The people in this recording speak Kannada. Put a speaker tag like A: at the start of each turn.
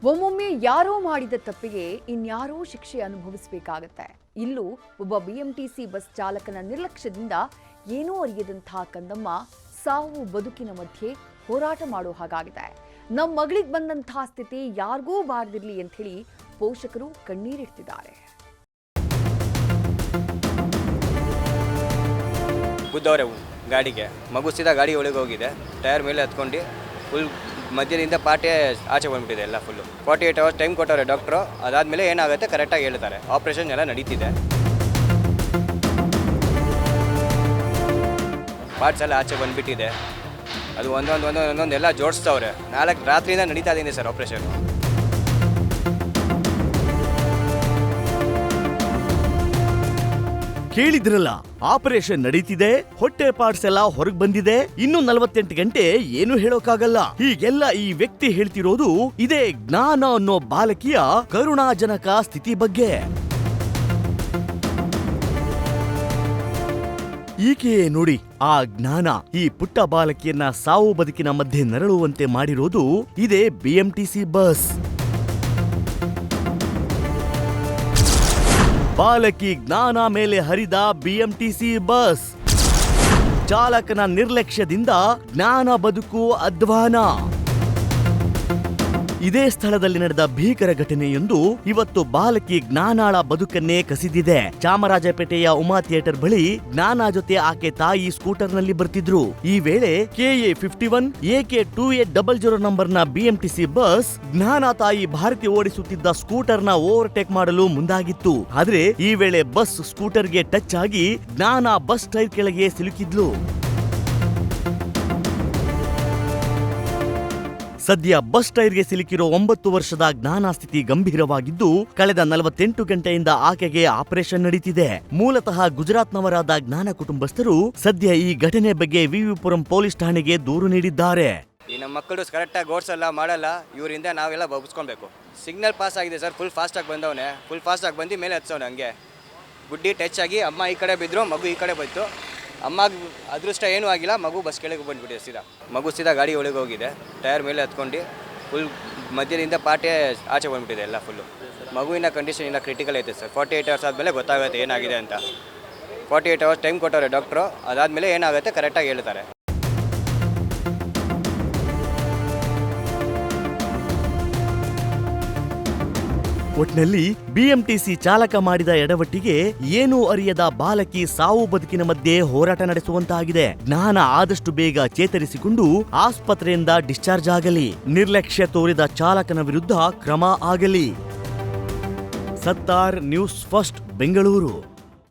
A: ಒಮ್ಮೊಮ್ಮೆ ಯಾರೋ ಮಾಡಿದ ತಪ್ಪಿಗೆ ಇನ್ಯಾರೋ ಶಿಕ್ಷೆ ಅನುಭವಿಸಬೇಕಾಗತ್ತೆ. ಇಲ್ಲೂ ಒಬ್ಬ ಬಿಎಂಟಿಸಿ ಬಸ್ ಚಾಲಕನ ನಿರ್ಲಕ್ಷ್ಯದಿಂದ ಏನೂ ಅರಿಯದಂತಹ ಕಂದಮ್ಮ ಸಾವು ಬದುಕಿನ ಮಧ್ಯೆ ಹೋರಾಟ ಮಾಡೋ ಹಾಗಾಗಿದೆ. ನಮ್ಮ ಮಗಳಿಗೆ ಬಂದಂತಹ ಸ್ಥಿತಿ ಯಾರಿಗೂ ಬಾರದಿರಲಿ ಅಂತ ಹೇಳಿ ಪೋಷಕರು ಕಣ್ಣೀರಿಡ್ತಿದ್ದಾರೆ.
B: ಗುದ್ದವ್ರೆ ಗಾಡಿಗೆ, ಮಗು ಸೀದಾ ಗಾಡಿ ಒಳಗೆ ಹೋಗಿದೆ. ಟೈರ್ ಮೇಲೆ ಹತ್ಕೊಂಡು ಫುಲ್ ಮಧ್ಯದಿಂದ ಪಾಟೆ ಆಚೆ ಬಂದ್ಬಿಟ್ಟಿದೆ ಎಲ್ಲ ಫುಲ್ಲು. 48 hours ಟೈಮ್ ಕೊಟ್ಟವ್ರೆ ಡಾಕ್ಟ್ರು. ಅದಾದಮೇಲೆ ಏನಾಗುತ್ತೆ ಕರೆಕ್ಟಾಗಿ ಹೇಳ್ತಾರೆ. ಆಪ್ರೇಷನ್ ಎಲ್ಲ ನಡೀತಿದೆ. ಪಾರ್ಟ್ಸ್ ಎಲ್ಲ ಆಚೆ ಬಂದುಬಿಟ್ಟಿದೆ. ಅದು ಒಂದೊಂದು ಎಲ್ಲ ಜೋಡಿಸ್ತವ್ರೆ. 4 ರಾತ್ರಿಯಿಂದ ನಡೀತಾ ಇದೆ ಸರ್ ಆಪ್ರೇಷನ್.
C: ಕೇಳಿದ್ರಲ್ಲ, ಆಪರೇಷನ್ ನಡೀತಿದೆ, ಹೊಟ್ಟೆ ಪಾರ್ಟ್ಸ್ ಎಲ್ಲ ಹೊರಗೆ ಬಂದಿದೆ, ಇನ್ನು 48 ಗಂಟೆ ಏನು ಹೇಳೋಕ್ಕಾಗಲ್ಲ. ಹೀಗೆಲ್ಲ ಈ ವ್ಯಕ್ತಿ ಹೇಳ್ತಿರೋದು ಇದೇ ಜ್ಞಾನ ಅನ್ನೋ ಬಾಲಕಿಯ ಕರುಣಾಜನಕ ಸ್ಥಿತಿ ಬಗ್ಗೆ. ಈಕೆಯೇ ನೋಡಿ ಆ ಜ್ಞಾನ ಈ ಪುಟ್ಟ ಬಾಲಕಿಯನ್ನ ಸಾವು ಬದುಕಿನ ಮಧ್ಯೆ ನರಳುವಂತೆ ಮಾಡಿರೋದು ಇದೇ ಬಿಎಂಟಿಸಿ ಬಸ್. ಬಾಲಕಿ ಜ್ಞಾನ ಮೇಲೆ ಹರಿದ ಬಿಎಂಟಿಸಿ ಬಸ್ ಚಾಲಕನ ನಿರ್ಲಕ್ಷ್ಯದಿಂದ ಜ್ಞಾನ ಬದುಕು ಅಧ್ವಾನ. ಇದೇ ಸ್ಥಳದಲ್ಲಿ ನಡೆದ ಭೀಕರ ಘಟನೆಯೊಂದು ಇವತ್ತು ಬಾಲಕಿ ಜ್ಞಾನಾಳ ಬದುಕನ್ನೇ ಕಸಿದಿದೆ. ಚಾಮರಾಜಪೇಟೆಯ ಉಮಾ ಥಿಯೇಟರ್ ಬಳಿ ಜ್ಞಾನ ಜೊತೆ ಆಕೆ ತಾಯಿ ಸ್ಕೂಟರ್ನಲ್ಲಿ ಬರ್ತಿದ್ರು. ಈ ವೇಳೆ KA51 AK2800 ನಂಬರ್ನ ಬಿಎಂಟಿಸಿ ಬಸ್ ಜ್ಞಾನ ತಾಯಿ ಭಾರತಿ ಓಡಿಸುತ್ತಿದ್ದ ಸ್ಕೂಟರ್ನ ಓವರ್ಟೇಕ್ ಮಾಡಲು ಮುಂದಾಗಿತ್ತು. ಆದ್ರೆ ಈ ವೇಳೆ ಬಸ್ ಸ್ಕೂಟರ್ಗೆ ಟಚ್ ಆಗಿ ಜ್ಞಾನ ಬಸ್ ಟೈರ್ ಕೆಳಗೆ ಸಿಲುಕಿದ್ಲು. ಸದ್ಯ ಬಸ್ ಟೈರ್ಗೆ ಸಿಲುಕಿರೋ 9 ವರ್ಷದ ಜ್ಞಾನ ಸ್ಥಿತಿ ಗಂಭೀರವಾಗಿದ್ದು, ಕಳೆದ 48 ಗಂಟೆಯಿಂದ ಆಕೆಗೆ ಆಪರೇಷನ್ ನಡೀತಿದೆ. ಮೂಲತಃ ಗುಜರಾತ್ನವರಾದ ಜ್ಞಾನ ಕುಟುಂಬಸ್ಥರು ಸದ್ಯ ಈ ಘಟನೆ ಬಗ್ಗೆ ವಿವಿಪುರಂ ಪೊಲೀಸ್ ಠಾಣೆಗೆ ದೂರು ನೀಡಿದ್ದಾರೆ.
B: ಈ ನಮ್ಮ ಮಕ್ಕಳು ಕರೆಕ್ಟಾಗಿ ಓಡಿಸಲ್ಲ, ಮಾಡಲ್ಲ. ಇವರಿಂದ ನಾವೆಲ್ಲ ಬಗ್ಸ್ಕೊಬೇಕು. ಸಿಗ್ನಲ್ ಪಾಸ್ ಆಗಿದೆ ಸರ್, ಫುಲ್ ಫಾಸ್ಟಾಗಿ ಬಂದವನೆ. ಫುಲ್ ಫಾಸ್ಟಾಗಿ ಬಂದು ಮೇಲೆ ಹತ್ಸವನೆ. ಹಂಗೆ ಗುಡ್ಡಿ ಟಚ್ ಆಗಿ ಅಮ್ಮ ಈ ಕಡೆ ಬಿದ್ದರು, ಮಗು ಈ ಕಡೆ ಬಂತು. ಅಮ್ಮಗೆ ಅದೃಷ್ಟ ಏನೂ ಆಗಿಲ್ಲ, ಮಗು ಬಸ್ ಕೆಳಗೆ ಬಂದುಬಿಟ್ಟಿದೆ. ಸೀದಾ ಗಾಡಿ ಒಳಗೆ ಹೋಗಿದೆ. ಟೈರ್ ಮೇಲೆ ಹತ್ಕೊಂಡು ಫುಲ್ ಮಧ್ಯದಿಂದ ಪಾಟೆ ಆಚೆ ಬಂದುಬಿಟ್ಟಿದೆ ಎಲ್ಲ ಫುಲ್ಲು. ಮಗುವಿನ ಕಂಡೀಷನ್ ಇಲ್ಲ, ಕ್ರಿಟಿಕಲ್ ಐತೆ ಸರ್. 48 hours ಆದಮೇಲೆ ಗೊತ್ತಾಗುತ್ತೆ ಏನಾಗಿದೆ ಅಂತ. 48 hours ಟೈಮ್ ಕೊಟ್ಟವ್ರೆ ಡಾಕ್ಟ್ರು. ಅದಾದಮೇಲೆ ಏನಾಗುತ್ತೆ ಕರೆಕ್ಟಾಗಿ ಹೇಳ್ತಾರೆ.
C: ಒಟ್ನಲ್ಲಿ ಬಿಎಂಟಿಸಿ ಚಾಲಕ ಮಾಡಿದ ಎಡವಟ್ಟಿಗೆ ಏನೂ ಅರಿಯದ ಬಾಲಕಿ ಸಾವು ಬದುಕಿನ ಮಧ್ಯೆ ಹೋರಾಟ ನಡೆಸುವಂತಾಗಿದೆ. ಜ್ಞಾನ ಆದಷ್ಟು ಬೇಗ ಚೇತರಿಸಿಕೊಂಡು ಆಸ್ಪತ್ರೆಯಿಂದ ಡಿಸ್ಚಾರ್ಜ್ ಆಗಲಿ. ನಿರ್ಲಕ್ಷ್ಯ ತೋರಿದ ಚಾಲಕನ ವಿರುದ್ಧ ಕ್ರಮ ಆಗಲಿ. ಸತ್ತಾರ್ ನ್ಯೂಸ್ ಫಸ್ಟ್ ಬೆಂಗಳೂರು.